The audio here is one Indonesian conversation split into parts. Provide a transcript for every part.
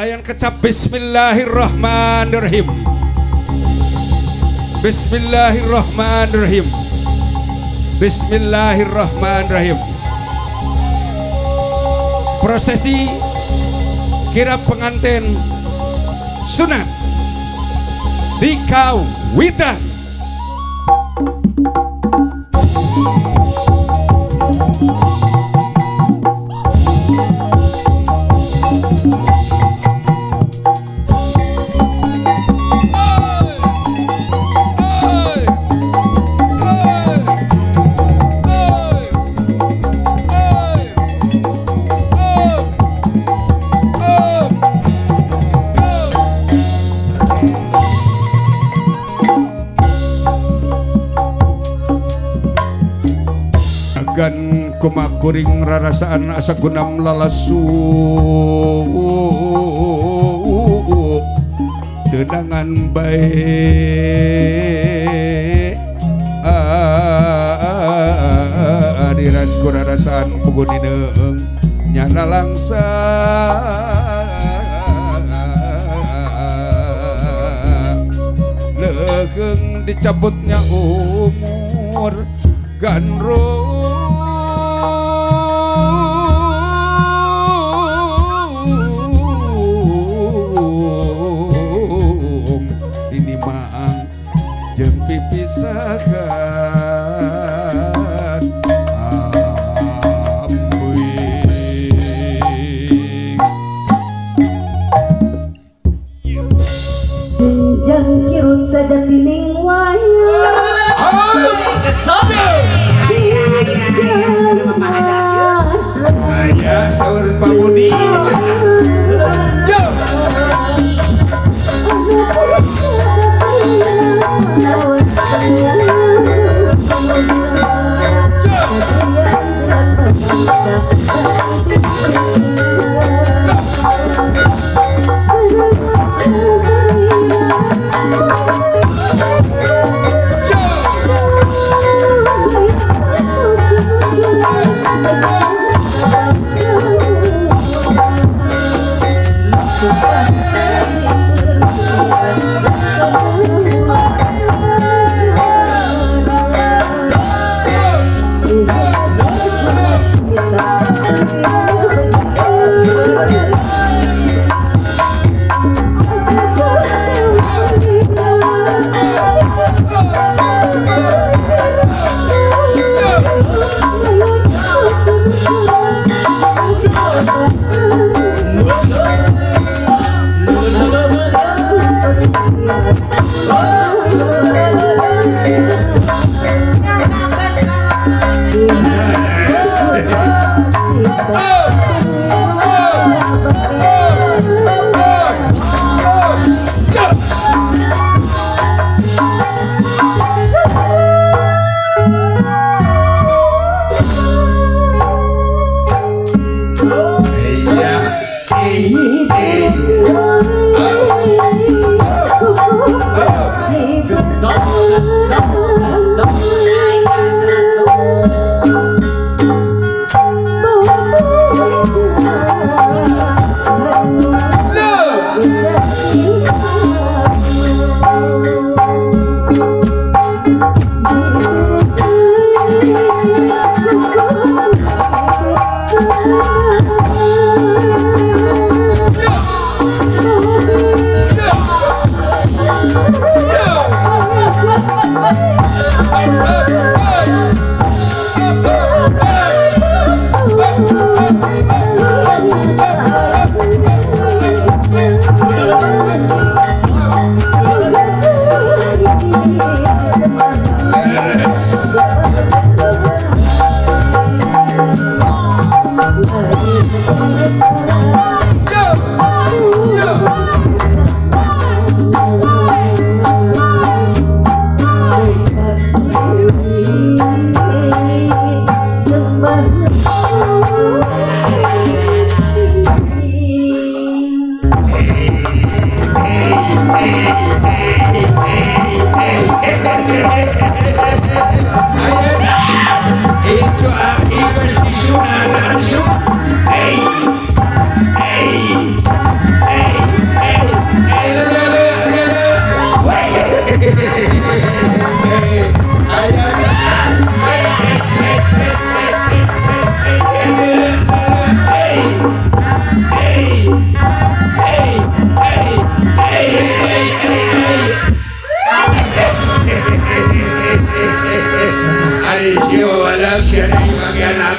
Palayan kecap Bismillahirrahmanirrahim. Bismillahirrahmanirrahim. Bismillahirrahmanirrahim. Prosesi kirap pengantin sunat dikawitan. Kumakuring rarasaan asa gunam lalasu tenangan baik adiran kurarasaan pugunineung nyana langsa legeung dicabutnya umur ganro pipisahan jenjang kirun saja tining wayang ayah sahur Pak Budi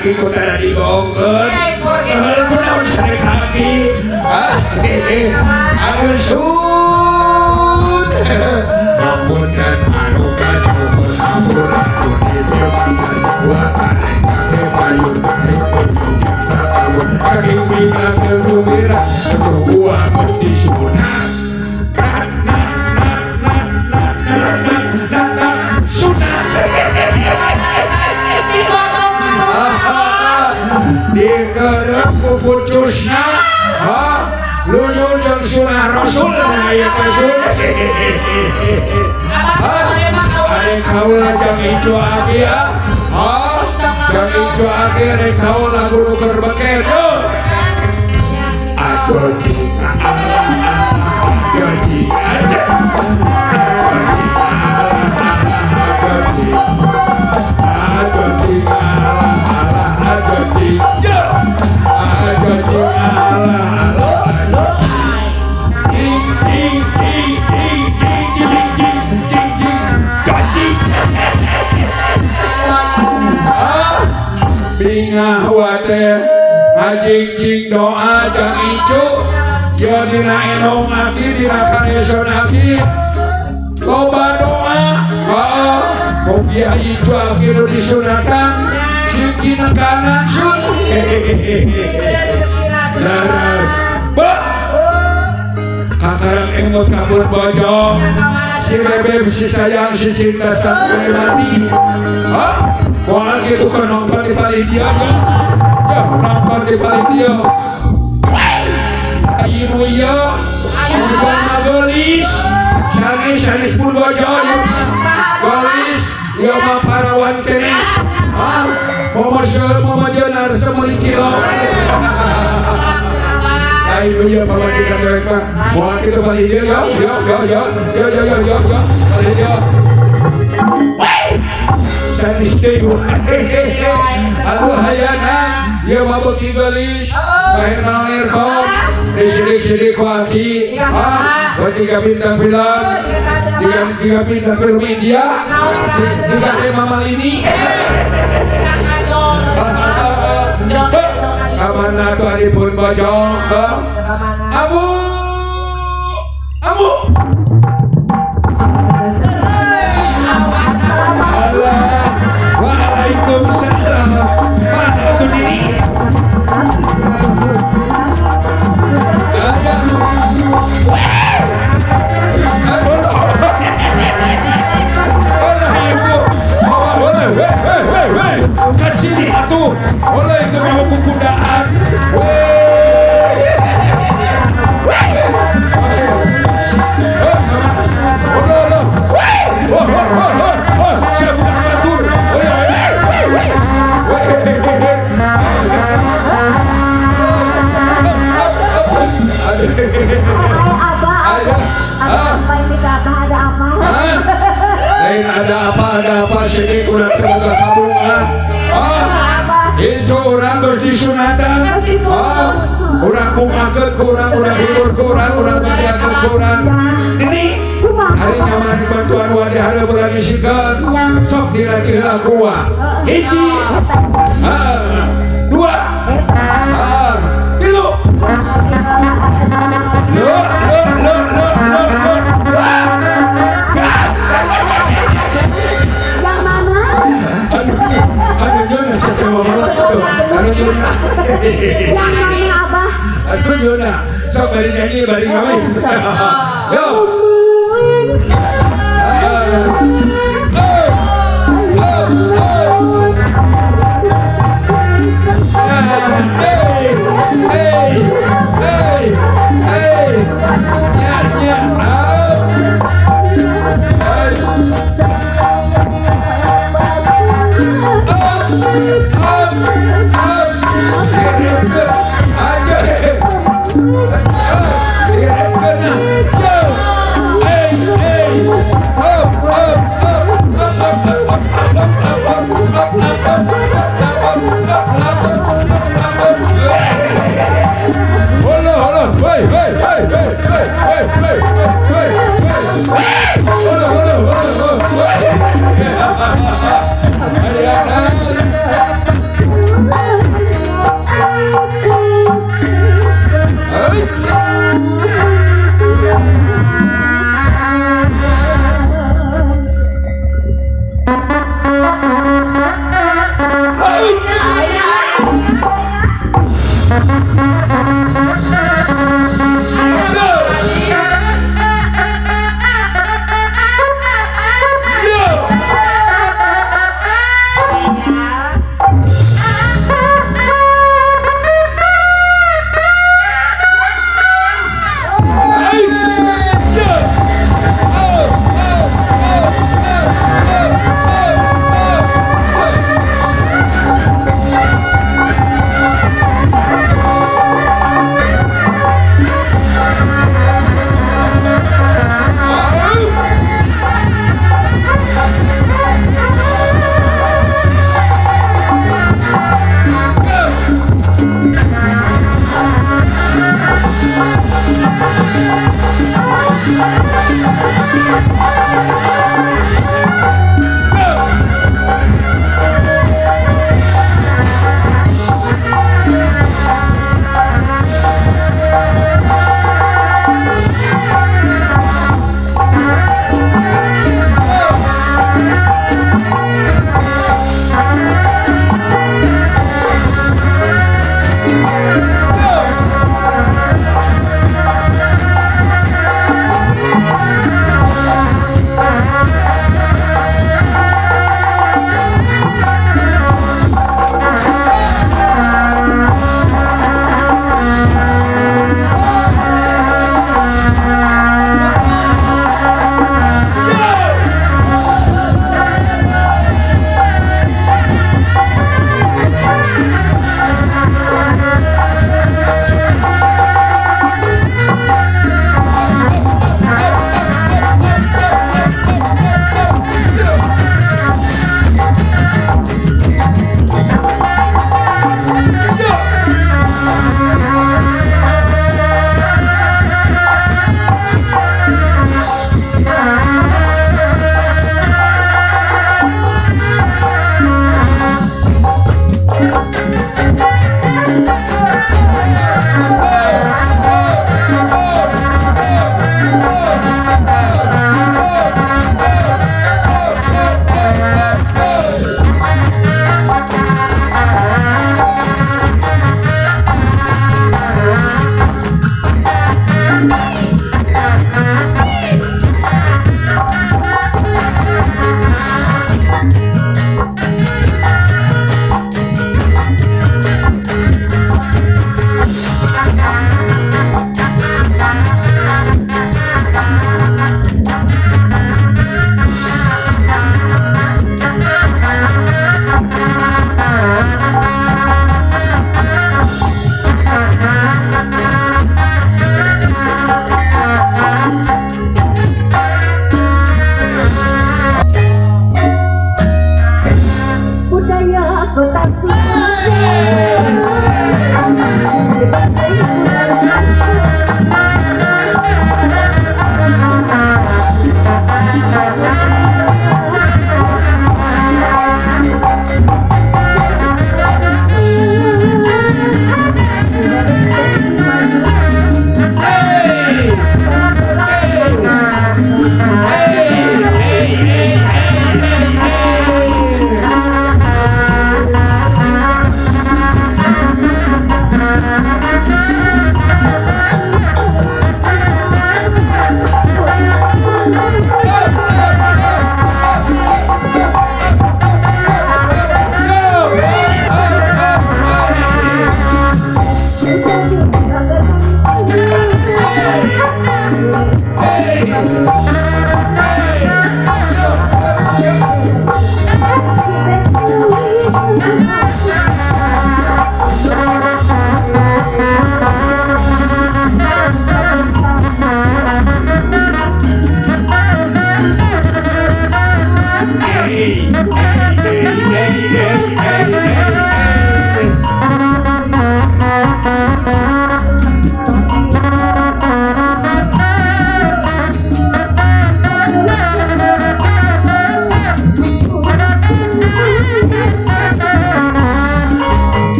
kaki ku tara digongkeun. Kunaon sare kaki? Anu sun. Amunten anu kacuhur ampura kuni dimakan buatan kaki payun kaki bintang kegembira sebuah mandi sunat. Dikerep ku putusna luyun jeung sunah rasul aya rasul are kaula jang ijo agi jang ijo agi are kaula kudu berbeket atuh jadi aja bingah wate ngajingjing doa jang icu ya dina enong aki dina kareson aki loba doa mugi icu aki nu disunatan sikina kanan sun laras kakarang emot kabur bojong si bebek si sayang si cinta sampai mati Wah gitu kan nonton di balik dia ya nonton di balik dia ayo ya sudah magelis sanis pun bojo gelis ya mah parawan kene mau jenar semuli cilok ayo ya bawa kita mereka wah gitu balik dia ya balik dia sanis dewa aduh hayanan ya mabuk gelis baik nalir kom disidik waki tiga bintang film tiga bintang film media tiga tema mal ini kamana tuh adipun bojong abu Waalaikumsalam. Mana itu diri? Kan sini atuh. Oleh itu mau kukundaan. Ada apa sedih kurang terbuka kabungan itu orang berdisunatan orang bungakan kurang orang hibur kurang orang bagiakan kurang ini hari nyaman bantuan wadah ada berani sikat sok dira-dira kuah hiji dua tilu yang mana abah? Aku Yona, sok bari nyanyi bari kami. Yo.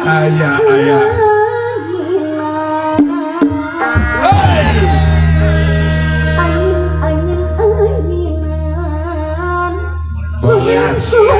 Aya Angin-anginan